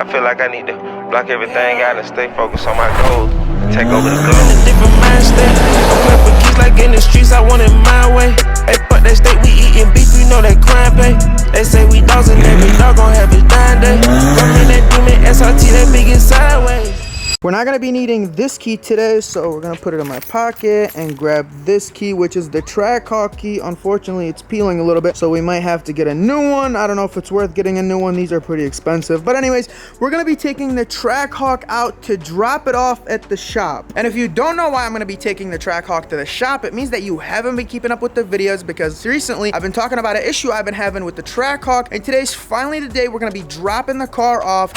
I feel like I need to block everything out and stay focused on my goals. Take over the globe. In a different mind state. I'm playing for keys like in the streets, I want it my way. Hey, fuck that steak, we eating beef, we know that crime pay. They say we dogs and every dog gon' have his dying day. Rockin' that demon SRT, that big is sideways. We're not going to be needing this key today, so we're going to put it in my pocket and grab this key, which is the Trackhawk key. Unfortunately, it's peeling a little bit, so we might have to get a new one. I don't know if it's worth getting a new one. These are pretty expensive. But anyways, we're going to be taking the Trackhawk out to drop it off at the shop. And if you don't know why I'm going to be taking the Trackhawk to the shop, it means that you haven't been keeping up with the videos, because recently I've been talking about an issue I've been having with the Trackhawk, and today's finally the day we're going to be dropping the car off.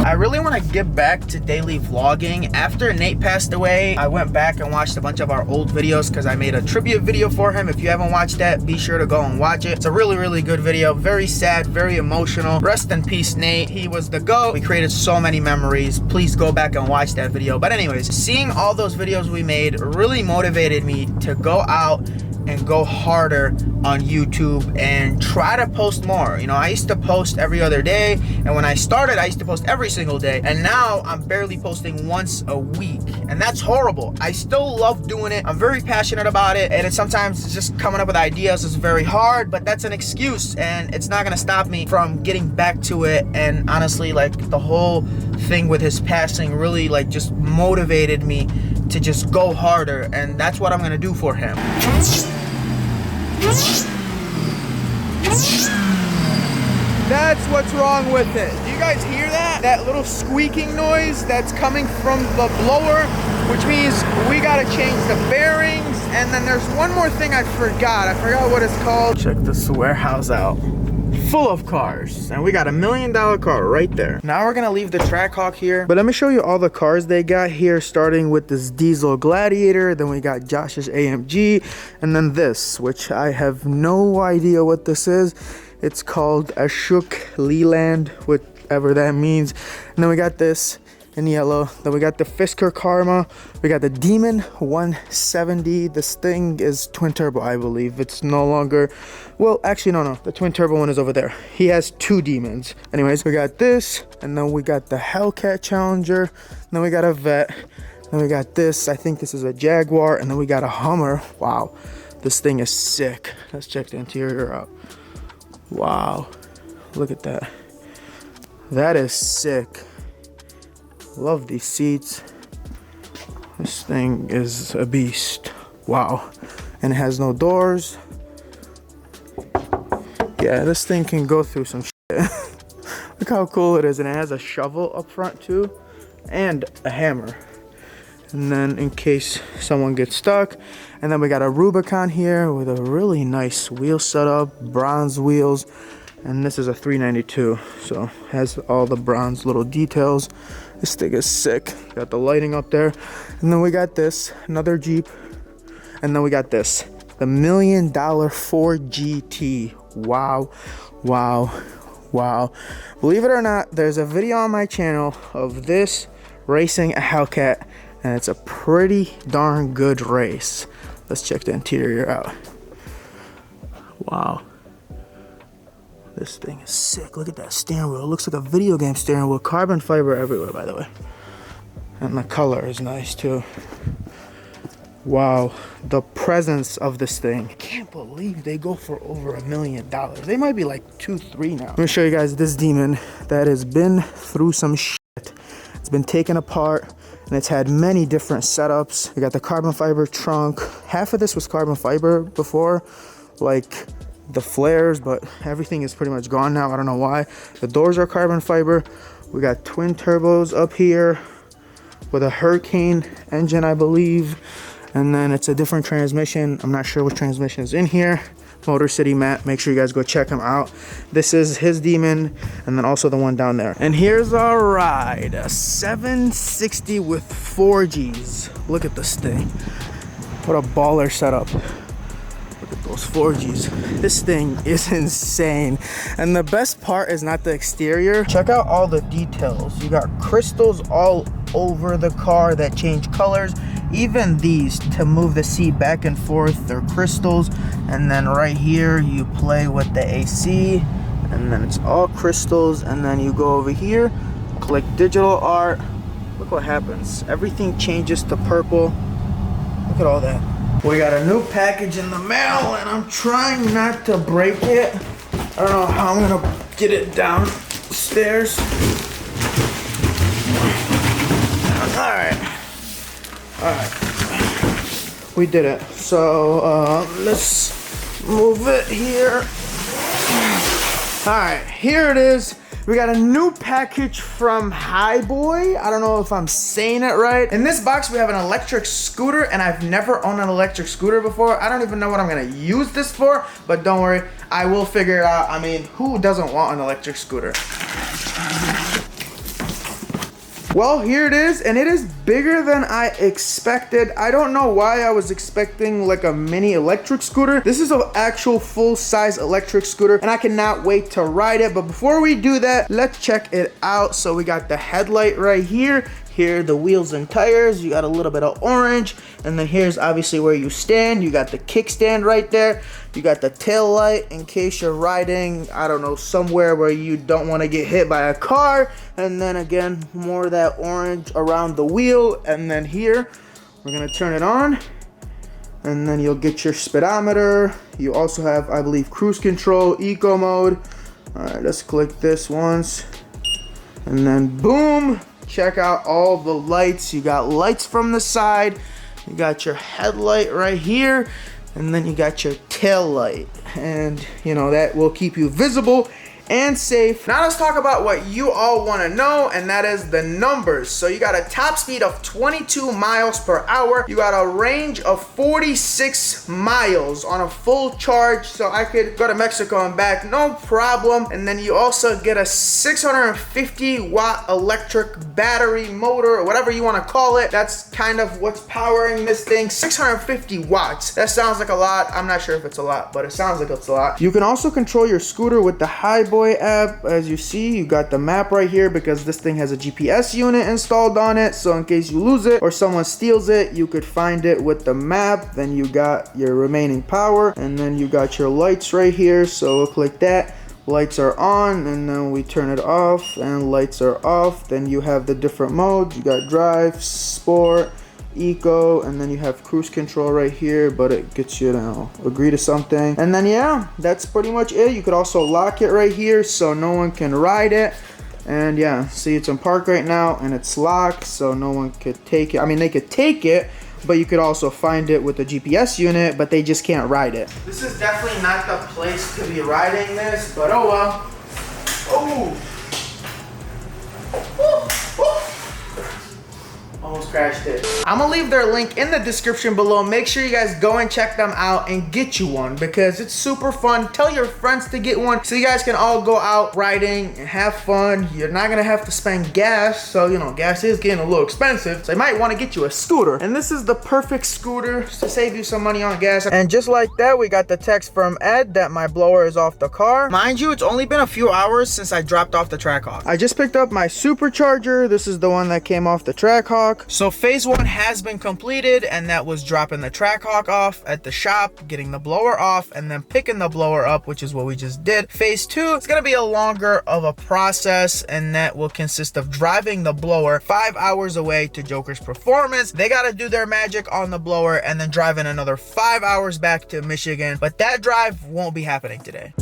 I really want to get back to daily vlogging. After Nate passed away, I went back and watched a bunch of our old videos because I made a tribute video for him. If you haven't watched that, be sure to go and watch it. It's a really, really good video. Very sad, very emotional. Rest in peace, Nate. He was the GOAT. We created so many memories. Please go back and watch that video. But anyways, seeing all those videos we made really motivated me to go out and go harder on YouTube and try to post more. You know, I used to post every other day, and when I started, I used to post every single day, and now I'm barely posting once a week, and that's horrible. I still love doing it. I'm very passionate about it, and sometimes it's just coming up with ideas is very hard, but that's an excuse, and it's not gonna stop me from getting back to it. And honestly, like, the whole thing with his passing really like just motivated me to just go harder, and that's what I'm gonna do for him. That's what's wrong with it. Do you guys hear that? That little squeaking noise that's coming from the blower, which means we gotta change the bearings. And then there's one more thing I forgot what it's called. Check this warehouse out. Full of cars, and we got $1 million car right there. Now we're gonna leave the Trackhawk here, but let me show you all the cars they got here, starting with this diesel Gladiator. Then we got Josh's AMG, and then this, which I have no idea what this is. It's called Ashok Leland, whatever that means. And then we got this in yellow. Then we got the Fisker Karma. We got the Demon 170. This thing is twin turbo, I believe. It's no longer, well, actually no, the twin turbo one is over there. He has two Demons. Anyways, we got this, and then we got the Hellcat Challenger. And then we got a Vet. Then we got this, I think this is a Jaguar, and then we got a Hummer. Wow, this thing is sick. Let's check the interior out. Wow, look at that. That is sick. Love these seats. This thing is a beast. Wow. And it has no doors. Yeah, this thing can go through some shit. Look how cool it is. And it has a shovel up front too, and a hammer. And then in case someone gets stuck. And then we got a Rubicon here with a really nice wheel setup, bronze wheels. And this is a 392, so has all the bronze little details. This thing is sick. Got the lighting up there. And then we got this, another Jeep. And then we got this, the $1 million Ford GT. Wow, wow, wow. Believe it or not, there's a video on my channel of this racing a Hellcat, and it's a pretty darn good race. Let's check the interior out. Wow. This thing is sick. Look at that steering wheel. It looks like a video game steering wheel. Carbon fiber everywhere, by the way. And the color is nice too. Wow. The presence of this thing. I can't believe they go for over $1 million. They might be like 2-3 now. Let me show you guys this Demon that has been through some shit. It's been taken apart, and it's had many different setups. We got the carbon fiber trunk. Half of this was carbon fiber before, like the flares, but everything is pretty much gone now. I don't know why. The doors are carbon fiber. We got twin turbos up here with a Hurricane engine, I believe. And then it's a different transmission. I'm not sure what transmission is in here. Motor City Matt, make sure you guys go check him out. This is his Demon, and then also the one down there. And here's our ride, a 760 with 4Gs. Look at this thing. What a baller setup. Look at those 4Gs. This thing is insane. And the best part is not the exterior. Check out all the details. You got crystals all over the car that change colors. Even these to move the seat back and forth, they're crystals. And then right here you play with the AC, and then it's all crystals. And then you go over here, click digital art. Look what happens, everything changes to purple. Look at all that. We got a new package in the mail, and I'm trying not to break it. I don't know how I'm gonna get it downstairs. Alright, we did it. So let's move it here. Alright, here it is. We got a new package from Highboy. I don't know if I'm saying it right. In this box, we have an electric scooter, and I've never owned an electric scooter before. I don't even know what I'm gonna use this for, but don't worry, I will figure it out. I mean, who doesn't want an electric scooter? Well, here it is, and it is bigger than I expected. I don't know why I was expecting like a mini electric scooter. This is an actual full-size electric scooter, and I cannot wait to ride it. But before we do that, let's check it out. So we got the headlight right here. Here, the wheels and tires. You got a little bit of orange, and then here's obviously where you stand. You got the kickstand right there. You got the tail light in case you're riding, I don't know, somewhere where you don't want to get hit by a car. And then again, more of that orange around the wheel. And then here, we're gonna turn it on, and then you'll get your speedometer. You also have, I believe, cruise control, eco mode. All right, let's click this once, and then boom. Check out all the lights. You got lights from the side. You got your headlight right here, and then you got your tail light, and you know that will keep you visible and safe. Now let's talk about what you all want to know, and that is the numbers. So you got a top speed of 22 miles per hour. You got a range of 46 miles on a full charge, so I could go to Mexico and back, no problem. And then you also get a 650 watt electric battery motor, or whatever you want to call it. That's kind of what's powering this thing. 650 watts. That sounds like a lot. I'm not sure if it's a lot, but it sounds like it's a lot. You can also control your scooter with the Highboy app. As you see, you got the map right here because this thing has a GPS unit installed on it, so in case you lose it or someone steals it, you could find it with the map. Then you got your remaining power, and then you got your lights right here, so we'll click that. Lights are on, and then we turn it off, and lights are off. Then you have the different modes. You got drive, sport, eco, and then you have cruise control right here, but it gets you to agree to something. And then yeah, that's pretty much it. You could also lock it right here so no one can ride it. And yeah, see, it's in park right now and it's locked, so no one could take it. I mean, they could take it, but you could also find it with the GPS unit, but they just can't ride it. This is definitely not the place to be riding this, but oh well. Oh, almost crashed it. I'm gonna leave their link in the description below. Make sure you guys go and check them out and get you one because it's super fun. Tell your friends to get one so you guys can all go out riding and have fun. You're not gonna have to spend gas, so you know, gas is getting a little expensive, so you might want to get you a scooter. And this is the perfect scooter to save you some money on gas. And just like that, we got the text from Ed that my blower is off the car. Mind you, it's only been a few hours since I dropped off the Trackhawk. I just picked up my supercharger. This is the one that came off the Trackhawk. So phase 1 has been completed, and that was dropping the Trackhawk off at the shop, getting the blower off, and then picking the blower up, which is what we just did. Phase 2 is gonna be a longer of a process, and that will consist of driving the blower 5 hours away to Jokerz Performance. They gotta do their magic on the blower and then driving another 5 hours back to Michigan, but that drive won't be happening today.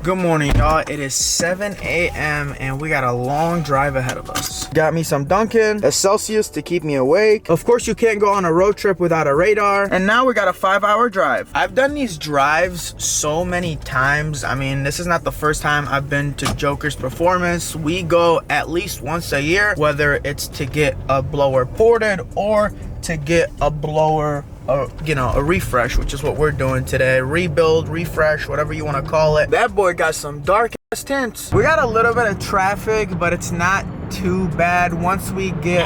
Good morning, y'all. It is 7 a.m. and we got a long drive ahead of us. Got me some Dunkin', a Celsius to keep me awake. Of course, you can't go on a road trip without a radar. And now we got a 5-hour drive. I've done these drives so many times. I mean, this is not the first time I've been to Jokerz Performance. We go at least once a year, whether it's to get a blower ported or to get a blower, you know, a refresh, which is what we're doing today. Rebuild, refresh, whatever you want to call it. That boy got some dark ass tints. We got a little bit of traffic, but it's not too bad once we get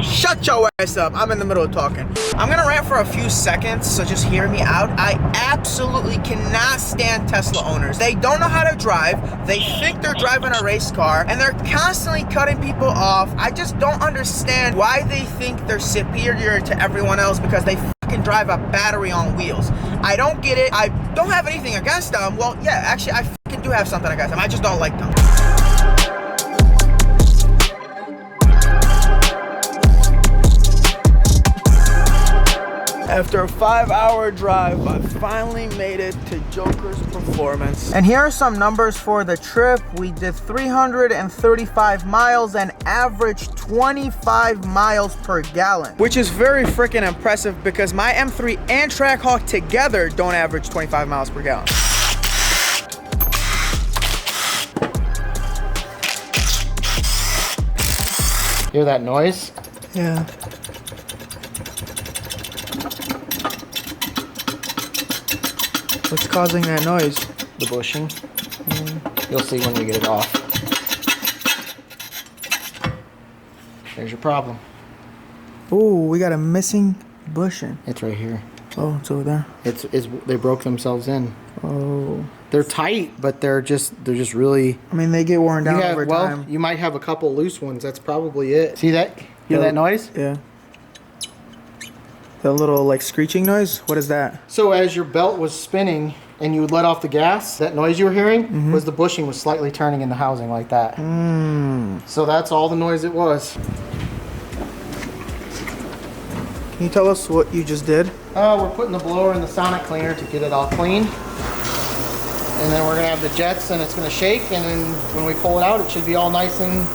shut your ass up. I'm in the middle of talking. I'm gonna rant for a few seconds, so just hear me out. I absolutely cannot stand Tesla owners. They don't know how to drive. They think they're driving a race car, and they're constantly cutting people off. I just don't understand why they think they're superior to everyone else because they fucking drive a battery on wheels. I don't get it. I don't have anything against them. Well, yeah, actually, I fucking do have something against them. I just don't like them. After a 5-hour drive, I finally made it to Jokerz Performance. And here are some numbers for the trip. We did 335 miles and averaged 25 miles per gallon, which is very freaking impressive because my M3 and Trackhawk together don't average 25 miles per gallon. Hear that noise? Yeah. What's causing that noise? The bushing. You'll see when we get it off. There's your problem. Ooh, we got a missing bushing. It's right here. Oh, it's over there. They broke themselves in. Oh. They're tight, but they're just really. I mean, they get worn down over time. Well, you might have a couple loose ones. That's probably it. See that? Hear that noise? Yeah. The little like screeching noise? What is that? So as your belt was spinning and you would let off the gas, that noise you were hearing was the bushing was slightly turning in the housing like that. So that's all the noise it was. Can you tell us what you just did? We're putting the blower in the sonic cleaner to get it all clean. And then we're gonna have the jets and it's gonna shake, and then when we pull it out, it should be all nice and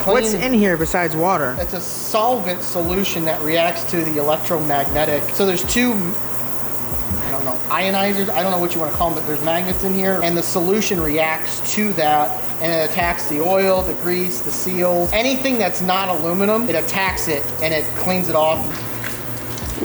clean. What's in here besides water? It's a solvent solution that reacts to the electromagnetic. So there's two, I don't know, ionizers, I don't know what you want to call them, but there's magnets in here, and the solution reacts to that, and it attacks the oil, the grease, the seals, anything that's not aluminum, it attacks it, and it cleans it off.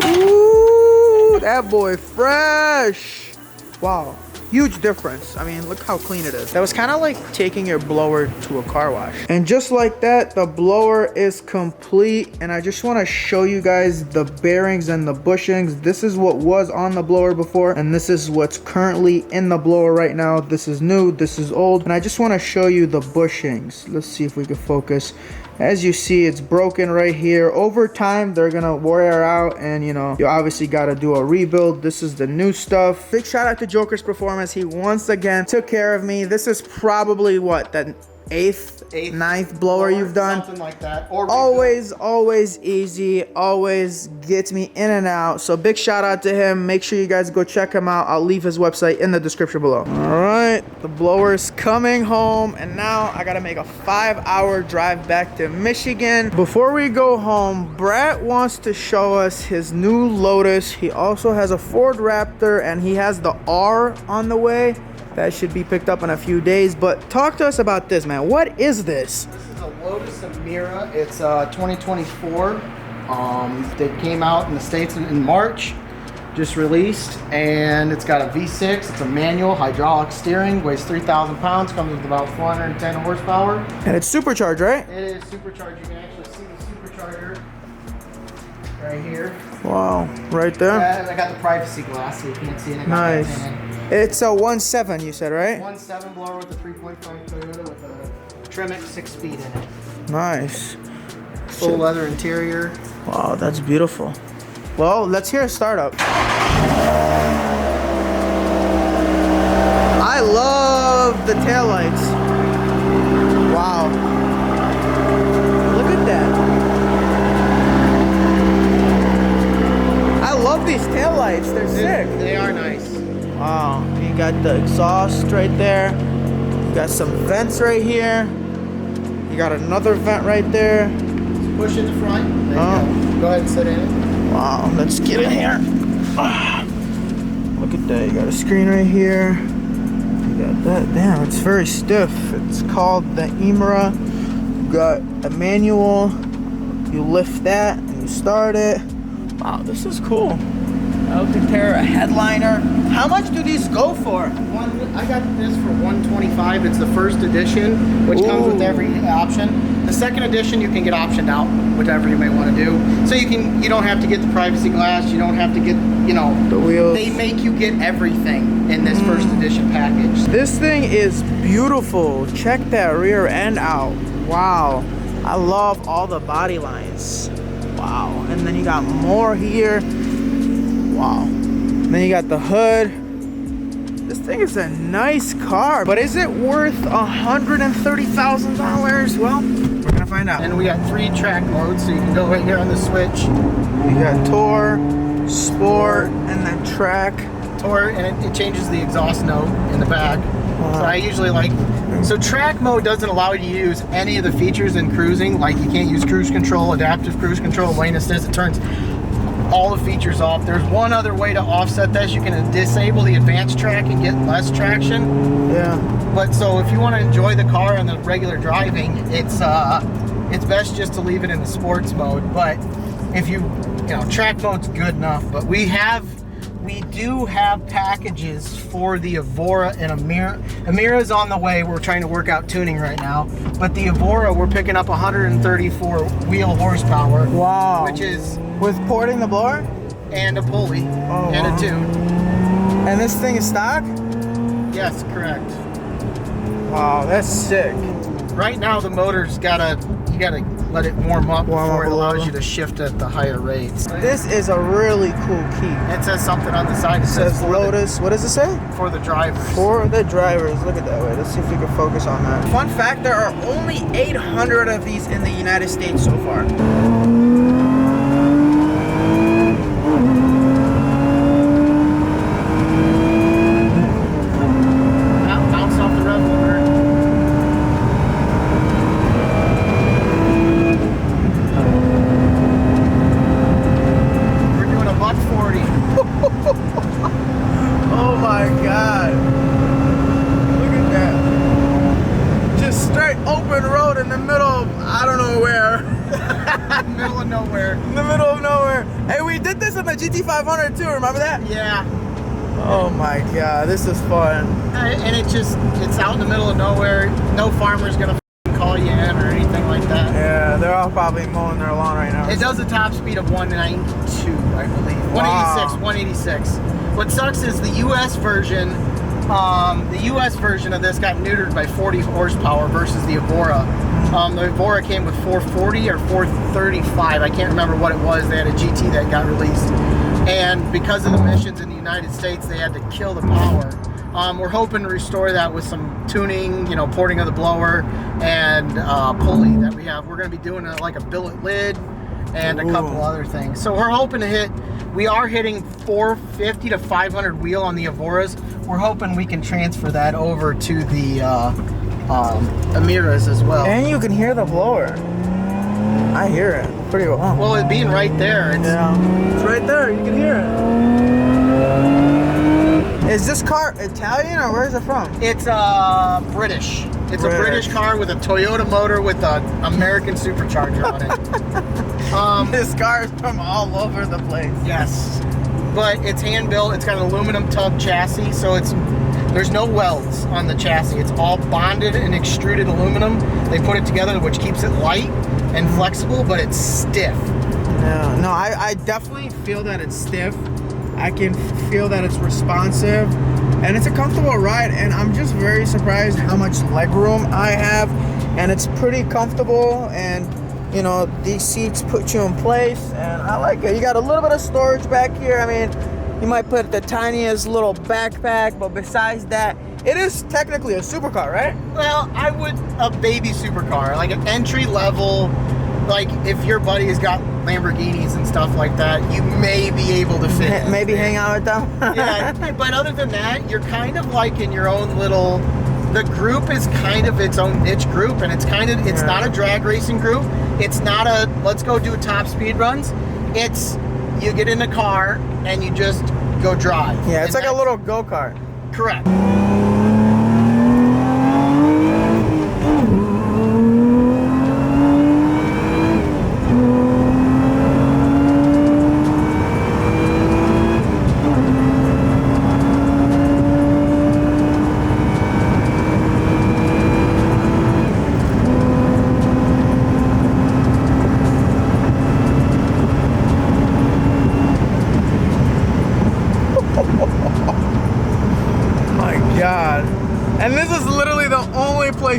Ooh, that boy fresh. Wow. Huge difference. I mean, look how clean it is. That was kind of like taking your blower to a car wash. And just like that, the blower is complete. And I just want to show you guys the bearings and the bushings. This is what was on the blower before, and this is what's currently in the blower right now. This is new, this is old. And I just want to show you the bushings. Let's see if we can focus. As you see, it's broken right here. Over time, they're gonna wear out, and you know, you obviously gotta do a rebuild. This is the new stuff. Big shout out to Jokerz Performance. He once again took care of me. This is probably what, the eighth, ninth blower you've done? Something like that. Or always easy, always gets me in and out. So big shout out to him. Make sure you guys go check him out. I'll leave his website in the description below. All right, the blower's coming home, and now I gotta make a 5-hour drive back to Michigan. Before we go home, Brett wants to show us his new Lotus. He also has a Ford Raptor, and he has the R on the way. That should be picked up in a few days. But talk to us about this, man. What is this? This is a Lotus Emira. It's 2024. They came out in the States in March, just released, and it's got a V6. It's a manual hydraulic steering, weighs 3,000 pounds, comes with about 410 horsepower. And it's supercharged, right? It is supercharged. You can actually see the supercharger right here. Wow, right there. Yeah, I got the privacy glass so you can't see it. Nice. It's a 1.7, you said, right? 1.7 blower with a 3.5 Toyota with a Tremec 6-speed in it. Nice. Full leather interior. Wow, that's beautiful. Well, let's hear a startup. I love the taillights. Wow. Look at that. I love these taillights. They're sick. They are nice. Wow, you got the exhaust right there. You got some vents right here. You got another vent right there. Push in the front. There you go. Go ahead and sit in it. Wow, let's get in here. Look at that, you got a screen right here. You got that, damn, it's very stiff. It's called the emira. You got a manual. You lift that and you start it. Wow, this is cool. Alcantara headliner. How much do these go for? I got this for $125. It's the first edition, which comes with every option. The second edition you can get optioned out, whatever you may want to do. So you don't have to get the privacy glass, you don't have to get, you know, the wheels. They make you get everything in this first edition package. This thing is beautiful. Check that rear end out. Wow. I love all the body lines. Wow. And then you got more here. Wow. And then you got the hood. This thing is a nice car, but is it worth $130,000? Well, we're gonna find out. And we got 3 track modes, so you can go right here on the switch. We got Tour, Sport, and then Track. Tour, and it changes the exhaust note in the back. So I usually like. So track mode doesn't allow you to use any of the features in cruising, like you can't use cruise control, adaptive cruise control, lane assist. It turns all the features off. There's one other way to offset this. You can disable the advanced track and get less traction. Yeah. But so if you want to enjoy the car on the regular driving, it's best just to leave it in the sports mode. But if you know, track mode's good enough. But we do have packages for the Evora and Emira. Emira's on the way. We're trying to work out tuning right now. But the Evora, we're picking up 134 wheel horsepower. Wow. Which is with porting the blower and a pulley and a tune. And this thing is stock? Yes, correct. Wow, that's sick. Right now the motor's you gotta let it warm up before it allows you to shift at the higher rates. This is a really cool key. It says something on the side. It says Lotus. What does it say? For the drivers. For the drivers. Look at that way. Let's see if we can focus on that. Fun fact, there are only 800 of these in the United States so far. Bounce off the rev limiter. Oh my God. Look at that. Just straight open road in the middle of, I don't know where. Middle of nowhere. In the middle of nowhere. Hey, we did this on the GT500 too, remember that? Yeah. Oh my God, this is fun. And it's out in the middle of nowhere. No farmer's gonna call you in or anything like that. Yeah, they're all probably mowing their lawn right now. It does a top speed of 192, I believe. Wow. 186. What sucks is the US version, of this got neutered by 40 horsepower versus the Evora. The Evora came with 440 or 435. I can't remember what it was. They had a GT that got released. And because of the emissions in the United States, they had to kill the power. We're hoping to restore that with some tuning, you know, porting of the blower and pulley that we have. We're going to be doing like a billet lid and a couple other things. So we're hoping to we are hitting 450 to 500 wheel on the Evoras. We're hoping we can transfer that over to the Emiras as well. And you can hear the blower. I hear it pretty well. Well, it being right there, it's right there. You can hear it. Is this car Italian or where is it from? It's British. It's a British car with a Toyota motor with an American supercharger on it. This car is from all over the place. Yes, but it's hand built. It's got an aluminum tub chassis, so there's no welds on the chassis. It's all bonded and extruded aluminum. They put it together, which keeps it light and flexible, but it's stiff. No, I definitely feel that it's stiff. I can feel that it's responsive, and it's a comfortable ride, and I'm just very surprised how much legroom I have, and it's pretty comfortable, and you know, these seats put you in place, and I like it. You got a little bit of storage back here. I mean, you might put the tiniest little backpack, but besides that, it is technically a supercar, right? Well, a baby supercar, like an entry level. Like if your buddy has got Lamborghinis and stuff like that, you may be able to fit. Maybe hang out with them. Yeah, but other than that, you're kind of like in your own little. The group is kind of its own niche group, and it's not a drag racing group. It's not a let's go do top speed runs. It's you get in a car and you just go drive. Yeah, it's like a little go-kart. Correct.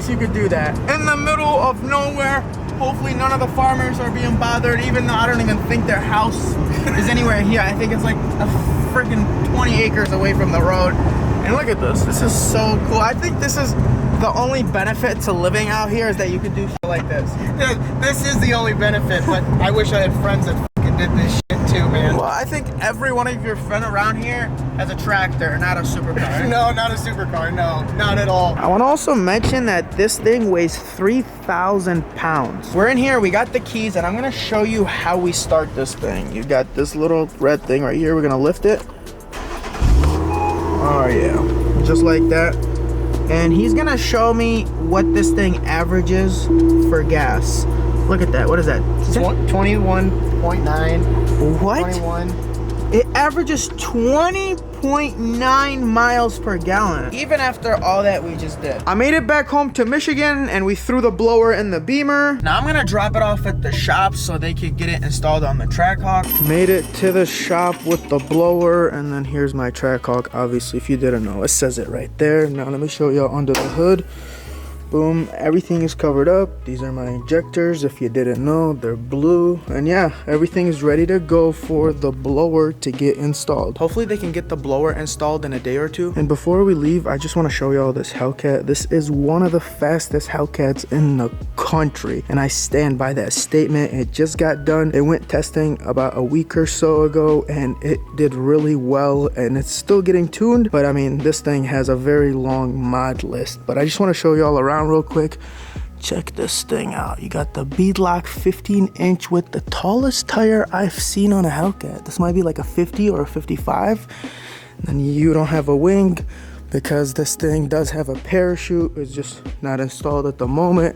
you could do that. In the middle of nowhere. Hopefully none of the farmers are being bothered, even though I don't even think their house is anywhere here. I think it's like a freaking 20 acres away from the road. And look at this. This is so cool. I think this is the only benefit to living out here is that you could do shit like this. This is the only benefit, but I wish I had friends that fucking did this shit too, man. Well, I think every one of your friends around here has a tractor, not a supercar. No, not a supercar. No, not at all. I want to also mention that this thing weighs 3,000 pounds. We're in here, we got the keys, and I'm going to show you how we start this thing. You got this little red thing right here. We're going to lift it. Oh, yeah. Just like that. And he's going to show me what this thing averages for gas. Look at that. What is that? 21.9. What? 21. It averages 20.9 miles per gallon, even after all that we just did. I made it back home to Michigan and we threw the blower in the Beamer. Now I'm gonna drop it off at the shop so they could get it installed on the Trackhawk. Made it to the shop with the blower, and then here's my Trackhawk. Obviously, if you didn't know, it says it right there. Now let me show you under the hood. Boom, everything is covered up. These are my injectors. If you didn't know, they're blue. And yeah, everything is ready to go for the blower to get installed. Hopefully they can get the blower installed in a day or two. And before we leave, I just want to show y'all this Hellcat. This is one of the fastest Hellcats in the country, and I stand by that statement. It just got done. It went testing about a week or so ago, and it did really well, and it's still getting tuned. But I mean, this thing has a very long mod list. But I just want to show y'all around real quick. Check this thing out. You got the beadlock 15-inch with the tallest tire I've seen on a Hellcat. This might be like a 50 or a 55. And then you don't have a wing because this thing does have a parachute. It's just not installed at the moment.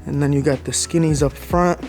And then you got the skinnies up front.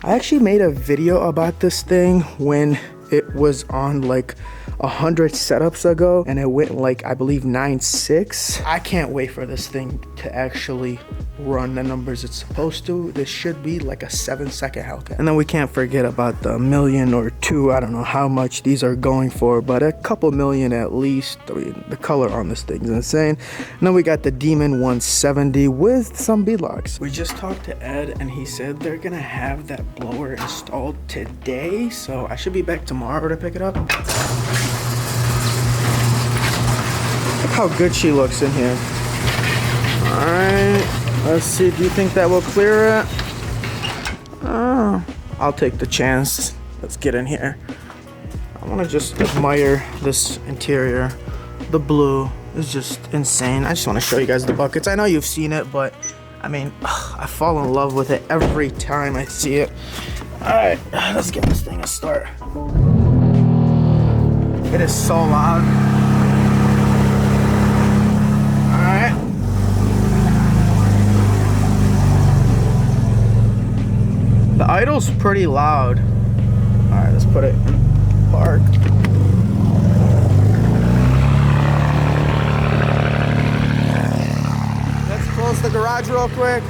I actually made a video about this thing when it was on like 100 setups ago, and it went like, I believe, 9.6. I can't wait for this thing to actually run the numbers it's supposed to. This should be like a 7-second Hellcat. And then we can't forget about the $1 or $2 million. I don't know how much these are going for, but a couple million at least. I mean, the color on this thing is insane. And then we got the Demon 170 with some beadlocks. We just talked to Ed, and he said they're gonna have that blower installed today, so I should be back tomorrow to pick it up. Look how good she looks in here. All right, let's see. Do you think that will clear it? Oh, I'll take the chance. Let's get in here. I want to just admire this interior. The blue is just insane. I just want to show you guys the buckets. I know you've seen it, but I mean, I fall in love with it every time I see it. All right, let's give this thing a start. It is so loud. Alright. The idle's pretty loud. Alright, let's put it in park. Let's close the garage real quick.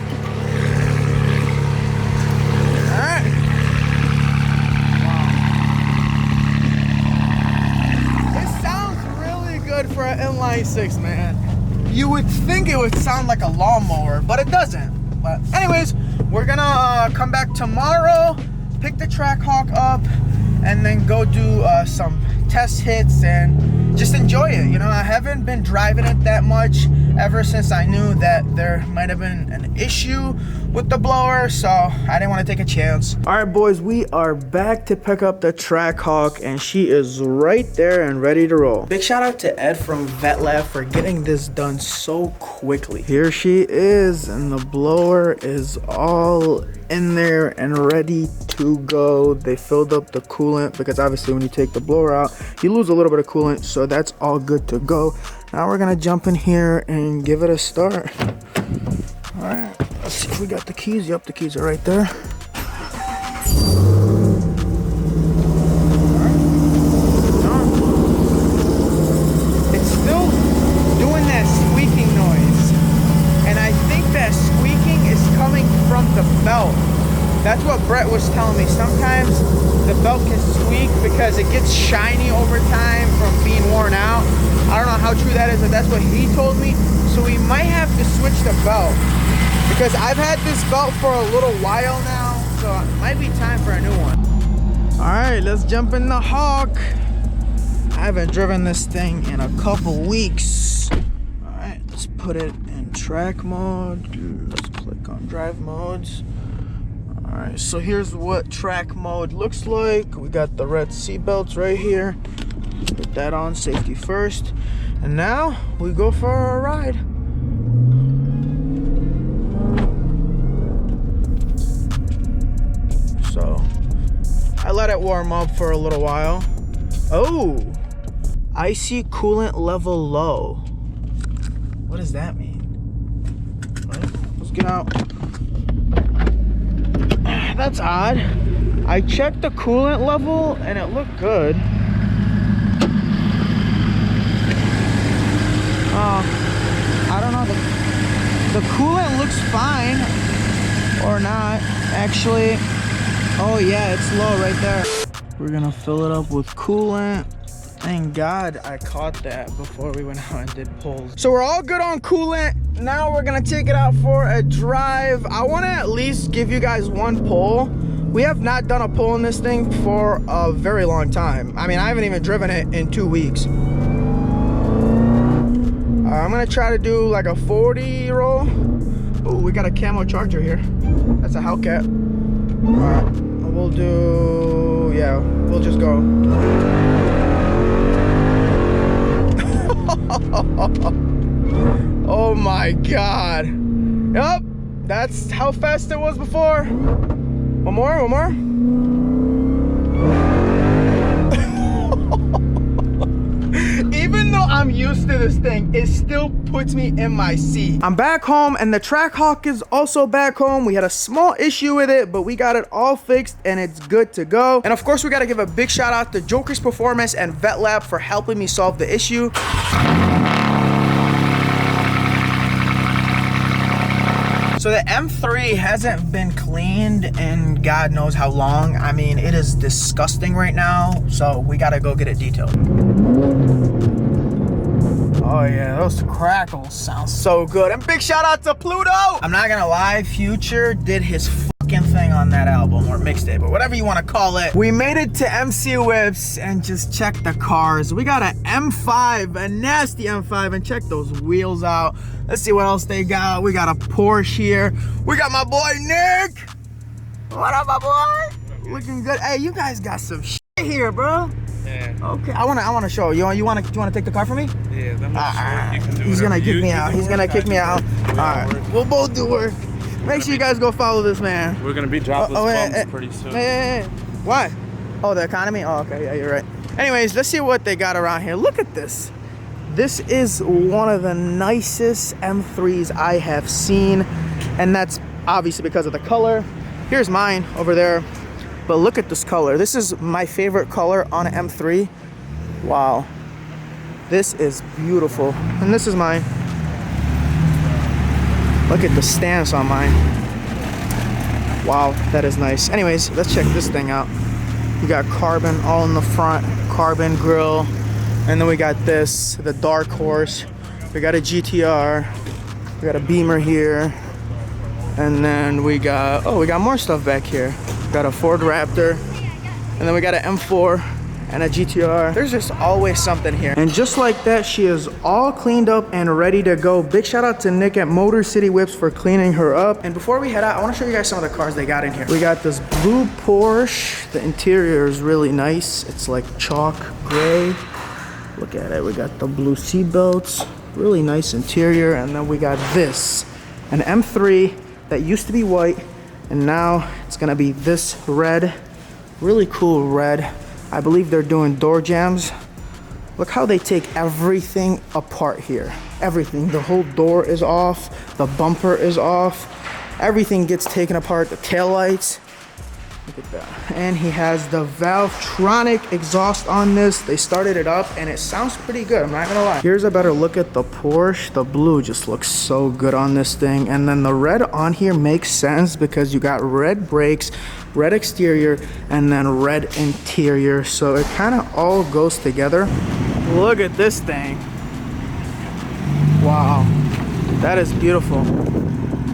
Alright. For an inline 6, man. You would think it would sound like a lawnmower, but it doesn't. But anyways, we're gonna come back tomorrow, pick the Trackhawk up, and then go do some test hits and just enjoy it. You know, I haven't been driving it that much ever since I knew that there might have been an issue with the blower, so I didn't want to take a chance. All right, boys, we are back to pick up the Trackhawk, and she is right there and ready to roll. Big shout out to Ed from Vet Lab for getting this done so quickly. Here she is, and the blower is all in there and ready to go. They filled up the coolant because obviously when you take the blower out, you lose a little bit of coolant, so that's all good to go. Now we're gonna jump in here and give it a start. All right, let's see if we got the keys. Yep, the keys are right there. It's still doing that squeaking noise, and I think that squeaking is coming from the belt. That's what Brett was telling me. Sometimes the belt can squeak because it gets shiny over time from being worn out. I don't know how true that is, but that's what he told me. So we might have to switch the belt because I've had this belt for a little while now, so it might be time for a new one. All right, let's jump in the Hawk. I haven't driven this thing in a couple weeks. All right, let's put it in track mode. Let's click on drive modes. All right, so here's what track mode looks like. We got the red seat belts right here. Put that on, safety first. And now we go for a ride. So I let it warm up for a little while. Oh, icy coolant level low. What does that mean? Let's get out. That's odd. I checked the coolant level and it looked good. I don't know. The coolant looks fine or not. Actually, oh yeah, it's low right there. We're gonna fill it up with coolant. Thank God I caught that before we went out and did pulls. So we're all good on coolant. Now we're gonna take it out for a drive. I wanna at least give you guys one pull. We have not done a pull in this thing for a very long time. I mean, I haven't even driven it in 2 weeks. I'm gonna try to do like a 40 roll. Oh, we got a camo charger here. That's a Hellcat. All right, we'll do, yeah, we'll just go. Oh my God. Yep, that's how fast it was before. One more, one more. Even though I'm used to this thing, it still puts me in my seat. I'm back home and the Trackhawk is also back home. We had a small issue with it, but we got it all fixed and it's good to go. And of course, we gotta give a big shout out to Jokerz Performance and Vet Lab for helping me solve the issue. So the M3 hasn't been cleaned in God knows how long. I mean, it is disgusting right now. So we gotta go get it detailed. Oh yeah, those crackles sound so good. And big shout out to Pluto. I'm not gonna lie, Future did his fucking thing on that album or mixtape or whatever you want to call it. We made it to MC Whips and just checked the cars. We got an M5, a nasty M5, and check those wheels out. Let's see what else they got. We got a Porsche here. We got my boy Nick. What up, my boy? Looking good. Hey, you guys got some shit here, bro. Yeah. Okay, I wanna show you. You wanna take the car for me? Yeah, that much work. He's gonna kick me out. He's gonna kick me out. All right, we'll both do work. Make sure you guys go follow this man. We're gonna be jobless pretty soon. Hey. Why? Oh, the economy? Oh, okay, yeah, you're right. Anyways, let's see what they got around here. Look at this. This is one of the nicest M3s I have seen, and that's obviously because of the color. Here's mine over there, but look at this color. This is my favorite color on an M3. Wow, this is beautiful. And this is mine. Look at the stance on mine. Wow, that is nice. Anyways, let's check this thing out. You got carbon all in the front, carbon grille. And then we got this, the Dark Horse. We got a GTR. We got a Beamer here. And then we got, oh, we got more stuff back here. We got a Ford Raptor. And then we got an M4 and a GTR. There's just always something here. And just like that, she is all cleaned up and ready to go. Big shout out to Nick at Motor City Whips for cleaning her up. And before we head out, I want to show you guys some of the cars they got in here. We got this blue Porsche. The interior is really nice. It's like chalk gray. Look at it. We got the blue seat belts. Really nice interior. And then we got this, an M3 that used to be white, and now it's gonna be this red. Really cool red. I believe they're doing door jams. Look how they take everything apart here. Everything. The whole door is off. The bumper is off. Everything gets taken apart. The taillights. Look at that. And he has the Valvetronic exhaust on this. They started it up and it sounds pretty good, I'm not gonna lie. Here's a better look at the Porsche. The blue just looks so good on this thing. And then the red on here makes sense because you got red brakes, red exterior, and then red interior. So it kind of all goes together. Look at this thing. Wow, that is beautiful.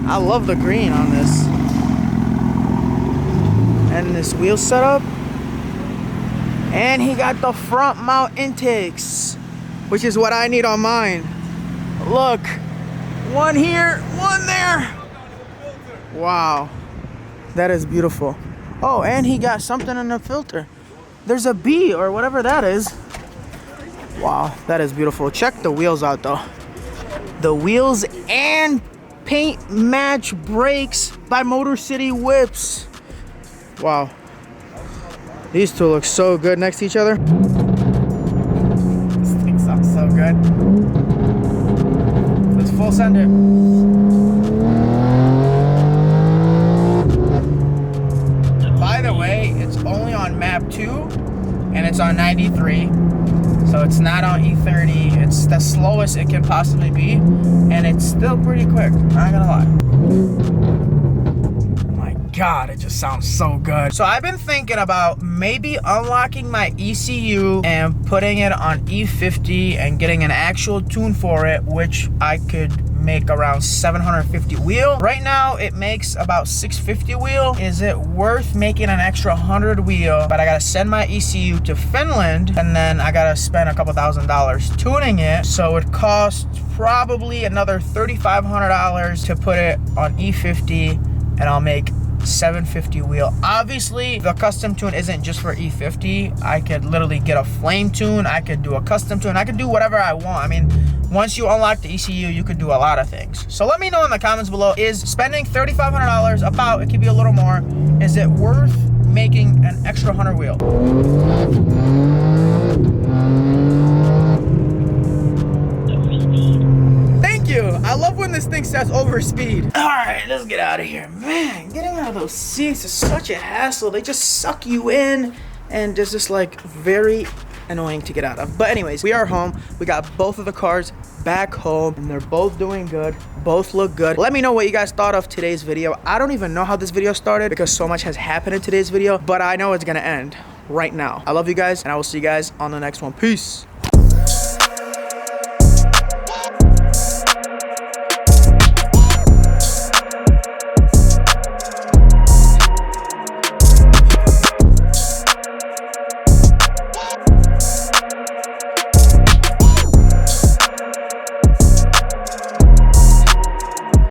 I love the green on this. And this wheel setup. And he got the front mount intakes, which is what I need on mine. Look, one here, one there. Wow, that is beautiful. Oh, and he got something in the filter. There's a B or whatever that is. Wow, that is beautiful. Check the wheels out though. The wheels and paint match brakes by Motor City Whips. Wow. These two look so good next to each other. This thing sounds so good. Let's full send it. By the way, it's only on map 2 and it's on 93. So it's not on E30. It's the slowest it can possibly be. And it's still pretty quick, not gonna lie. God, it just sounds so good. So I've been thinking about maybe unlocking my ECU and putting it on E50 and getting an actual tune for it, which I could make around 750 wheel. Right now it makes about 650 wheel. Is it worth making an extra 100 wheel? But I gotta send my ECU to Finland and then I gotta spend a couple $1,000s tuning it. So it costs probably another $3,500 to put it on E50 and I'll make 750 wheel. Obviously the custom tune isn't just for E50. I could literally get a flame tune, I could do a custom tune, I could do whatever I want. I mean, once you unlock the ECU, you could do a lot of things. So let me know in the comments below, is spending $3,500, about, it could be a little more, is it worth making an extra 100 wheel? I love when this thing says overspeed. All right, let's get out of here. Man, getting out of those seats is such a hassle. They just suck you in and it's just like very annoying to get out of. But anyways, we are home. We got both of the cars back home and they're both doing good. Both look good. Let me know what you guys thought of today's video. I don't even know how this video started because so much has happened in today's video, but I know it's gonna end right now. I love you guys and I will see you guys on the next one. Peace.